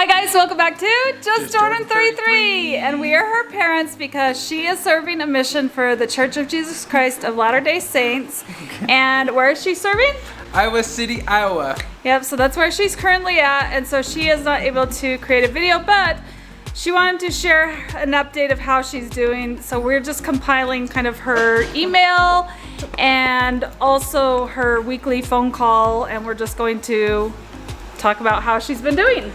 Hi guys, welcome back to Just Jordan 33, and we are her parents because she is serving a mission for the Church of Jesus Christ of Latter-day Saints. And where is she serving? Iowa City, Iowa. Yep, so that's where she's currently at, and so she is not able to create a video, but she wanted to share an update of how she's doing. So we're just compiling kind of her email and also her weekly phone call, and we're just going to talk about how she's been doing.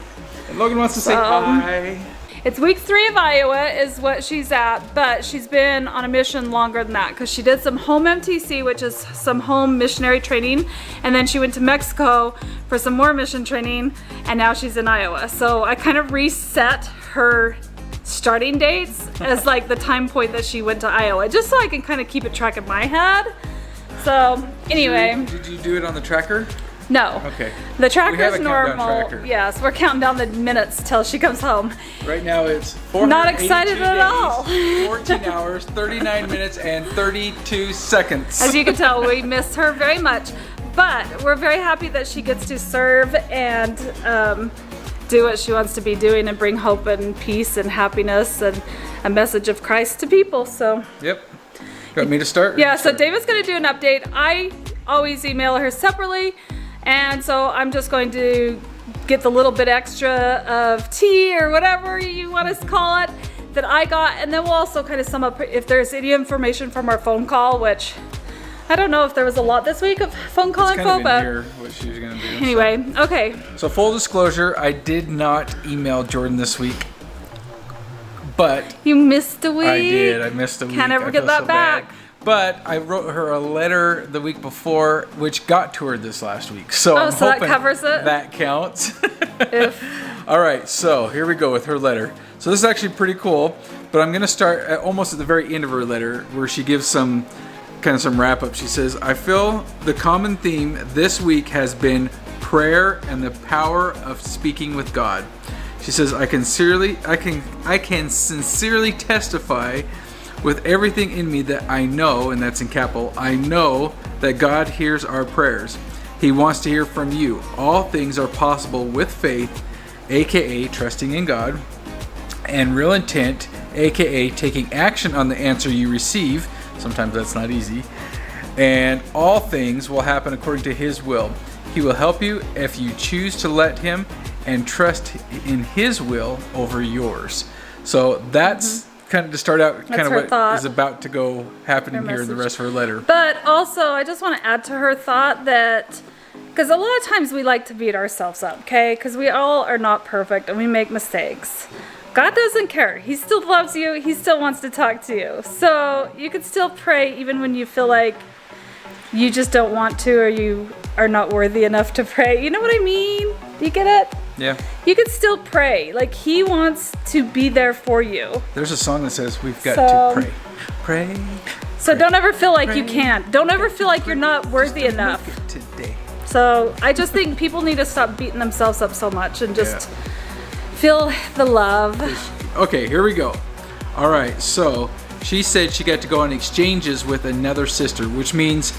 And Logan wants to say hi. It's week 3 of Iowa is what she's at, but she's been on a mission longer than that because she did some home MTC, which is some home missionary training, and then she went to Mexico for some more mission training, and now she's in Iowa. So I kind of reset her starting dates as like the time point that she went to Iowa, just so I can kind of keep it track in my head. So anyway. Did you do it on the tracker? No. Okay. The tracker's normal. Tracker. Yes, we're counting down the minutes till she comes home. Right now it's 482 Not excited at all. 14 hours, 39 minutes, and 32 seconds. As you can tell, we miss her very much, but we're very happy that she gets to serve and do what she wants to be doing and bring hope and peace and happiness and a message of Christ to people. So. Yep. You want me to start? Yeah. So David's going to do an update. I always email her separately. And so I'm just going to get the little bit extra of tea or whatever you want to call it that I got. And then we'll also kind of sum up if there's any information from our phone call, which I don't know if there was a lot this week of phone call info, but here what she was gonna do. Anyway, okay. So full disclosure, I did not email Jordan this week, but You missed a week. I did. I missed a week. Can't ever I get feel that so back. bad. But I wrote her a letter the week before, which got to her this last week. So I'm so that hoping covers it? that counts. All right, so here we go with her letter. So this is actually pretty cool, but I'm gonna start almost at the very end of her letter where she gives some wrap up. She says, I feel the common theme this week has been prayer and the power of speaking with God. She says, I can sincerely testify with everything in me that I know, and that's in capital, I know that God hears our prayers. He wants to hear from you. All things are possible with faith, aka trusting in God, and real intent, aka taking action on the answer you receive. Sometimes that's not easy. And all things will happen according to His will. He will help you if you choose to let Him and trust in His will over yours. So that's kind of to start out kind of what thought. is about to go happening here in the rest of her letter. But also, I just want to add to her thought that, because a lot of times we like to beat ourselves up, okay? Because we all are not perfect and we make mistakes. God doesn't care. He still loves you. He still wants to talk to you. So you can still pray even when you feel like you just don't want to or you are not worthy enough to pray. You know what I mean? Do you get it? Yeah. You can still pray. Like, He wants to be there for you. There's a song that says we've got to pray. Pray. So pray, don't ever feel like pray, you can't. Don't ever feel like you're not worthy enough. Today. So I just think people need to stop beating themselves up so much and just feel the love. Okay, here we go. All right, so she said she got to go on exchanges with another sister, which means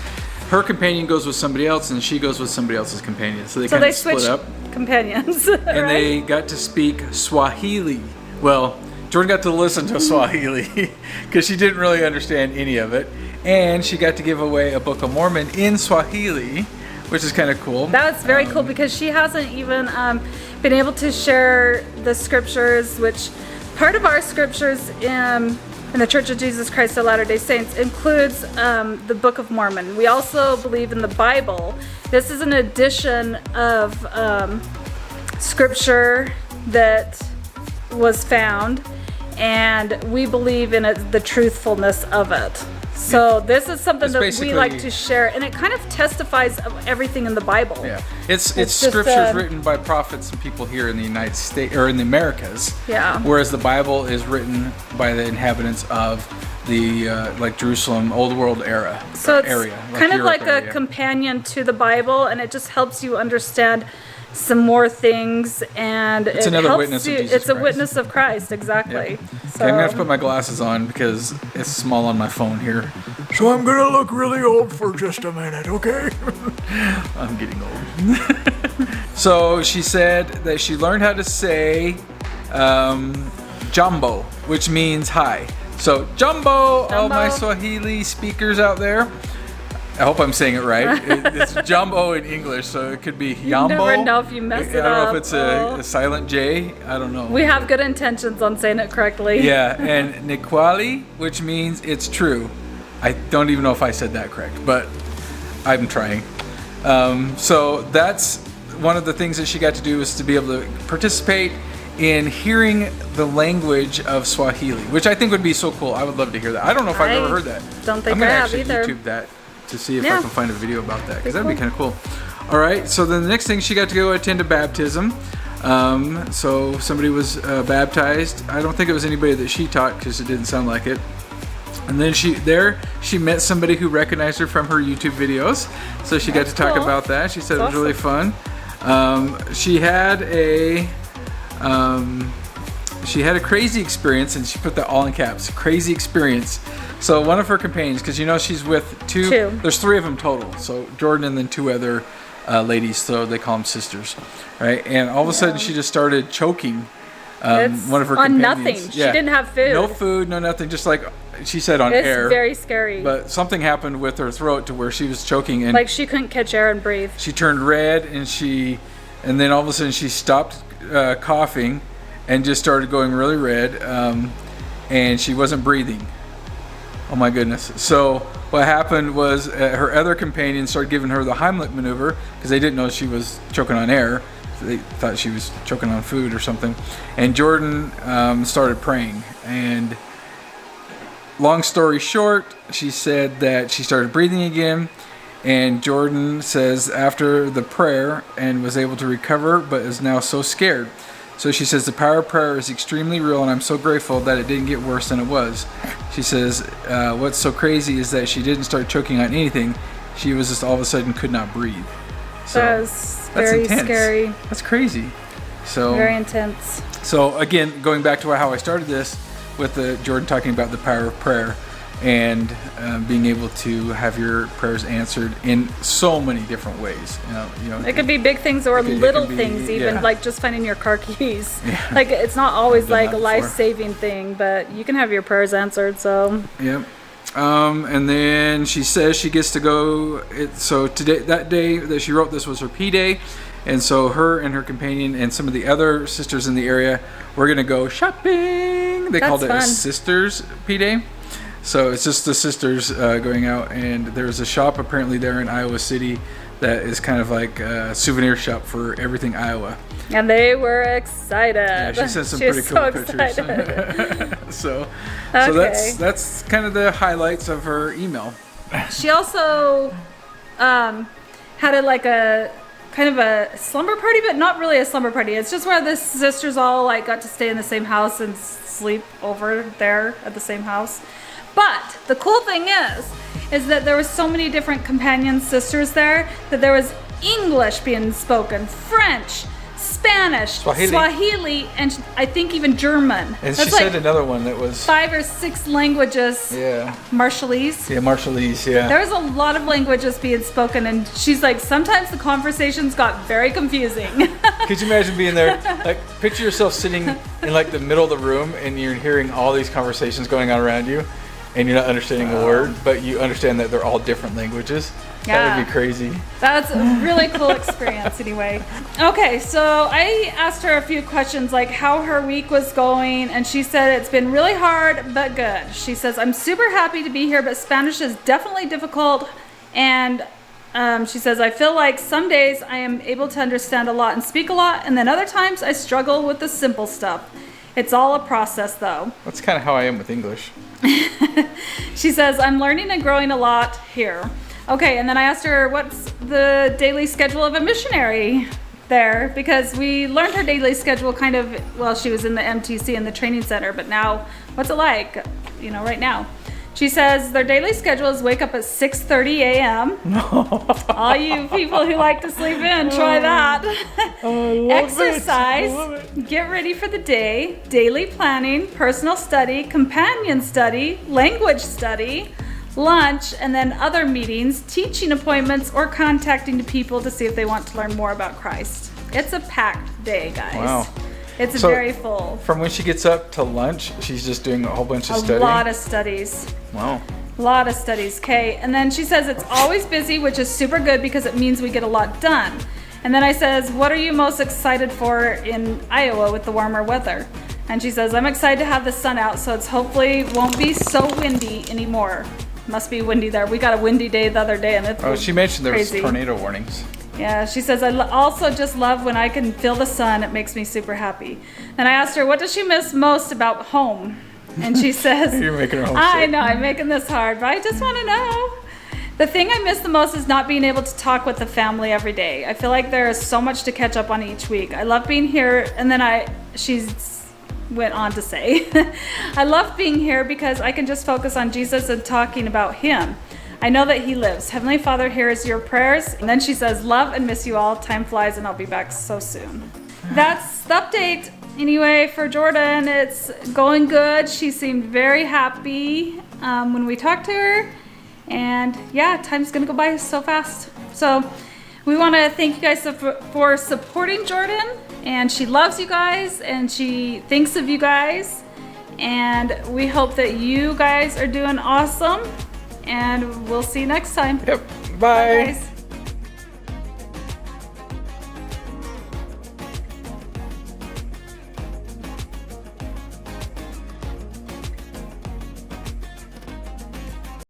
her companion goes with somebody else and she goes with somebody else's companion. So they kind of split up. Companions. And right? they got to speak Swahili. Well, Jordan got to listen to Swahili because she didn't really understand any of it. And she got to give away a Book of Mormon in Swahili, which is kind of cool. That's very cool because she hasn't even been able to share the scriptures, which part of our scriptures in the Church of Jesus Christ of Latter-day Saints includes the Book of Mormon. We also believe in the Bible. This is an edition of scripture that was found, and we believe in it, the truthfulness of it. So this is something that we like to share, and it kind of testifies of everything in the Bible. Yeah, it's scriptures written by prophets and people here in the United States or in the Americas. Yeah. Whereas the Bible is written by the inhabitants of the like Jerusalem, Old World era. So it's area, kind of Europe like area. a companion to the Bible, and it just helps you understand some more things, and It's it another helps witness of you. Jesus It's a Christ. witness of Christ, exactly. Yeah. So, Okay, I'm gonna have to put my glasses on because it's small on my phone here. So I'm gonna look really old for just a minute, okay? I'm getting old. So she said that she learned how to say Jambo, which means hi. So Jambo, all my Swahili speakers out there. I hope I'm saying it right. It's Jumbo in English, so it could be Yambo. You never know if you mess it up. I don't know if it's a silent J. I don't know. We have good intentions on saying it correctly. Yeah, and Nikwali, which means it's true. I don't even know if I said that correct, but I'm trying. So that's one of the things that she got to do, is to be able to participate in hearing the language of Swahili, which I think would be so cool. I would love to hear that. I don't know if I've ever heard that. Don't think I'm gonna I have actually either. YouTube that to see if I can find a video about that, because that'd be kind of cool. All right, so then the next thing, she got to go attend a baptism. So somebody was baptized. I don't think it was anybody that she taught, because it didn't sound like it. And then she met somebody who recognized her from her YouTube videos. So she got to talk about that. She said it was really fun. She had a crazy experience, and she put that all in caps. Crazy experience. So one of her companions, because she's with two. There's three of them total. So Jordan and then two other ladies. So they call them sisters, right? And all of a sudden she just started choking. One of her on companions. nothing. She didn't have food. No food, no nothing. Just like she said, on air. It's very scary. But something happened with her throat to where she was choking, and like she couldn't catch air and breathe. She turned red, and then all of a sudden she stopped coughing, and just started going really red, and she wasn't breathing. Oh my goodness. So what happened was her other companion started giving her the Heimlich maneuver, because they didn't know she was choking on air. They thought she was choking on food or something. And Jordan started praying. And long story short, she said that she started breathing again. And Jordan says after the prayer, and was able to recover, but is now so scared. So she says the power of prayer is extremely real, and I'm so grateful that it didn't get worse than it was. She says what's so crazy is that she didn't start choking on anything. She was just all of a sudden could not breathe. So that's very intense. Scary. That's crazy. So very intense. So again, going back to how I started this with Jordan talking about the power of prayer, and being able to have your prayers answered in so many different ways. It could be big things or little things, even like just finding your car keys. Yeah. Like it's not always like a life-saving thing, but you can have your prayers answered. So. Yep. And then she says she gets to go. So today, that day that she wrote this was her P day, and so her and her companion and some of the other sisters in the area were gonna go shopping. They called it a sisters P day. So it's just the sisters going out, and there's a shop apparently there in Iowa City that is kind of like a souvenir shop for everything Iowa. And they were excited. Yeah, she sent some pretty cool pictures. So that's kind of the highlights of her email. She also had a kind of a slumber party, but not really a slumber party. It's just where the sisters all like got to stay in the same house and sleep over there at the same house. But the cool thing is that there was so many different companion sisters there, that there was English being spoken, French, Spanish, Swahili, and I think even German. And she said another one that was 5 or 6 languages. Yeah. Marshallese. Yeah, Marshallese, yeah. There was a lot of languages being spoken, and she's like, sometimes the conversations got very confusing. Could you imagine being there? Like, picture yourself sitting in like the middle of the room, and you're hearing all these conversations going on around you, and you're not understanding a word, but you understand that they're all different languages. Yeah. That would be crazy. That's a really cool experience anyway. Okay, so I asked her a few questions like how her week was going, and she said it's been really hard but good. She says, I'm super happy to be here, but Spanish is definitely difficult, and she says, I feel like some days I am able to understand a lot and speak a lot, and then other times I struggle with the simple stuff. It's all a process though. That's kind of how I am with English. She says, I'm learning and growing a lot here. Okay, and then I asked her what's the daily schedule of a missionary there, because we learned her daily schedule kind of while she was in the MTC in the training center, but now what's it like, right now? She says their daily schedule is wake up at 6:30 a.m. All you people who like to sleep in, try that. Exercise, get ready for the day, daily planning, personal study, companion study, language study, lunch, and then other meetings, teaching appointments, or contacting people to see if they want to learn more about Christ. It's a packed day, guys. Wow. It's So, very full. From when she gets up to lunch, she's just doing a whole bunch of A studying. lot of studies. Wow. A lot of studies, okay. And then she says it's always busy, which is super good because it means we get a lot done. And then I says, what are you most excited for in Iowa with the warmer weather? And she says, I'm excited to have the sun out, so it's hopefully won't be so windy anymore. Must be windy there. We got a windy day the other day, and it's Oh, she mentioned there was crazy. tornado warnings. Yeah, she says, I also just love when I can feel the sun. It makes me super happy. And I asked her, what does she miss most about home? And she says, You're making her homesick. I know, I'm making this hard, but I just want to know. The thing I miss the most is not being able to talk with the family every day. I feel like there is so much to catch up on each week. I love being here. And then she's went on to say, I love being here because I can just focus on Jesus and talking about him. I know that he lives. Heavenly Father hears your prayers. And then she says, love and miss you all. Time flies and I'll be back so soon. That's the update. Anyway, for Jordan, it's going good. She seemed very happy when we talked to her. And yeah, time's gonna go by so fast. So we wanna thank you guys for supporting Jordan. And she loves you guys and she thinks of you guys. And we hope that you guys are doing awesome. And we'll see you next time. Yep. Bye, guys.